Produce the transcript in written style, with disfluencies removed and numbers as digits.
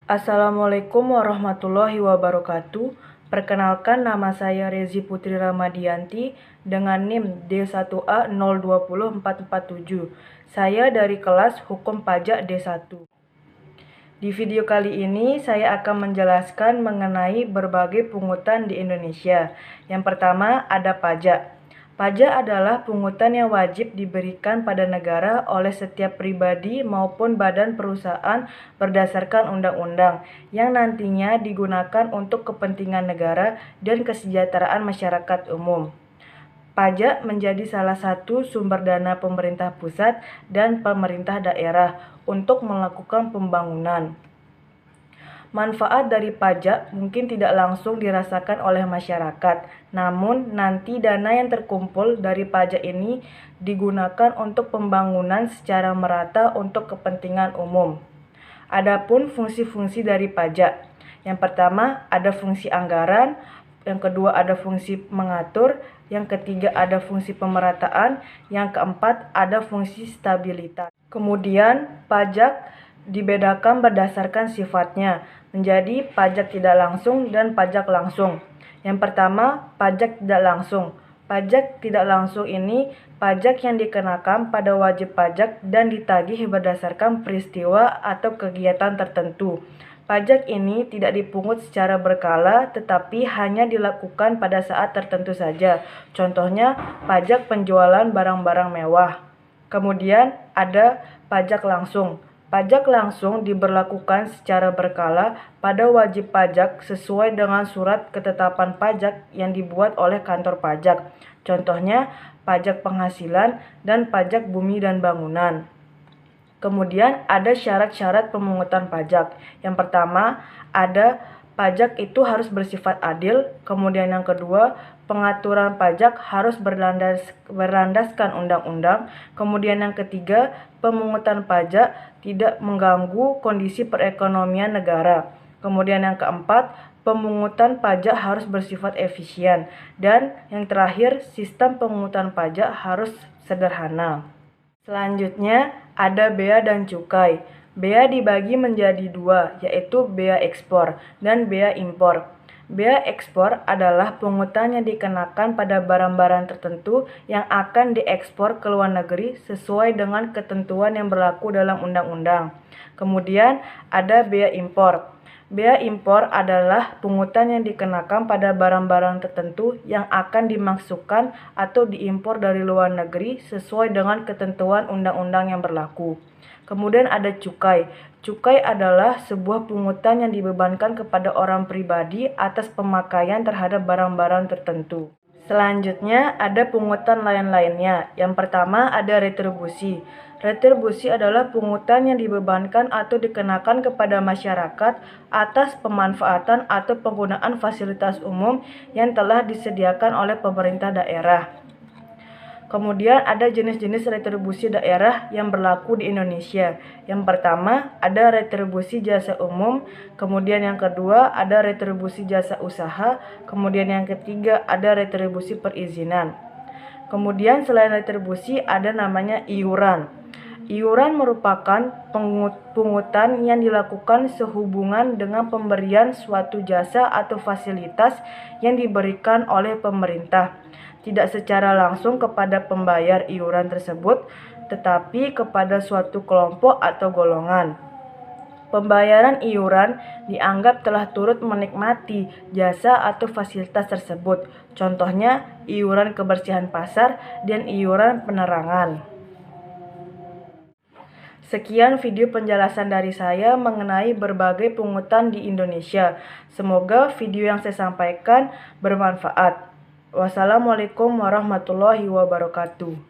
Assalamualaikum warahmatullahi wabarakatuh. Perkenalkan, nama saya Rezi Putri Ramadianti dengan NIM D1A020447. Saya dari kelas Hukum Pajak D1. Di video kali ini saya akan menjelaskan mengenai berbagai pungutan di Indonesia. Yang pertama ada pajak. Pajak adalah pungutan yang wajib diberikan pada negara oleh setiap pribadi maupun badan perusahaan berdasarkan undang-undang yang nantinya digunakan untuk kepentingan negara dan kesejahteraan masyarakat umum. Pajak menjadi salah satu sumber dana pemerintah pusat dan pemerintah daerah untuk melakukan pembangunan. Manfaat dari pajak mungkin tidak langsung dirasakan oleh masyarakat, namun nanti dana yang terkumpul dari pajak ini digunakan untuk pembangunan secara merata untuk kepentingan umum. Adapun fungsi-fungsi dari pajak, yang pertama ada fungsi anggaran, yang kedua ada fungsi mengatur, yang ketiga ada fungsi pemerataan, yang keempat ada fungsi stabilitas. Kemudian pajak dibedakan berdasarkan sifatnya menjadi pajak tidak langsung dan pajak langsung. Yang pertama, pajak tidak langsung. Pajak tidak langsung ini pajak yang dikenakan pada wajib pajak dan ditagih berdasarkan peristiwa atau kegiatan tertentu. Pajak ini tidak dipungut secara berkala tetapi hanya dilakukan pada saat tertentu saja. Contohnya, pajak penjualan barang-barang mewah. Kemudian ada pajak langsung. Pajak langsung diberlakukan secara berkala pada wajib pajak sesuai dengan surat ketetapan pajak yang dibuat oleh kantor pajak. Contohnya, pajak penghasilan dan pajak bumi dan bangunan. Kemudian ada syarat-syarat pemungutan pajak. Yang pertama, ada pajak itu harus bersifat adil. Kemudian yang kedua, pengaturan pajak harus berlandaskan undang-undang. Kemudian yang ketiga, pemungutan pajak tidak mengganggu kondisi perekonomian negara. Kemudian yang keempat, pemungutan pajak harus bersifat efisien. Dan yang terakhir, sistem pemungutan pajak harus sederhana. Selanjutnya ada bea dan cukai. Bea dibagi menjadi dua, yaitu bea ekspor dan bea impor. Bea ekspor adalah pungutan yang dikenakan pada barang-barang tertentu yang akan diekspor ke luar negeri sesuai dengan ketentuan yang berlaku dalam undang-undang. Kemudian ada bea impor. Bea impor adalah pungutan yang dikenakan pada barang-barang tertentu yang akan dimasukkan atau diimpor dari luar negeri sesuai dengan ketentuan undang-undang yang berlaku. Kemudian ada cukai. Cukai adalah sebuah pungutan yang dibebankan kepada orang pribadi atas pemakaian terhadap barang-barang tertentu. Selanjutnya ada pungutan lain-lainnya. Yang pertama ada retribusi. Retribusi adalah pungutan yang dibebankan atau dikenakan kepada masyarakat atas pemanfaatan atau penggunaan fasilitas umum yang telah disediakan oleh pemerintah daerah. Kemudian ada jenis-jenis retribusi daerah yang berlaku di Indonesia. Yang pertama ada retribusi jasa umum, kemudian yang kedua ada retribusi jasa usaha, kemudian yang ketiga ada retribusi perizinan. Kemudian selain retribusi ada namanya iuran. Iuran merupakan pungutan yang dilakukan sehubungan dengan pemberian suatu jasa atau fasilitas yang diberikan oleh pemerintah. Tidak secara langsung kepada pembayar iuran tersebut, tetapi kepada suatu kelompok atau golongan. Pembayaran iuran dianggap telah turut menikmati jasa atau fasilitas tersebut. Contohnya, iuran kebersihan pasar dan iuran penerangan. Sekian video penjelasan dari saya mengenai berbagai pungutan di Indonesia. Semoga video yang saya sampaikan bermanfaat. Wassalamualaikum warahmatullahi wabarakatuh.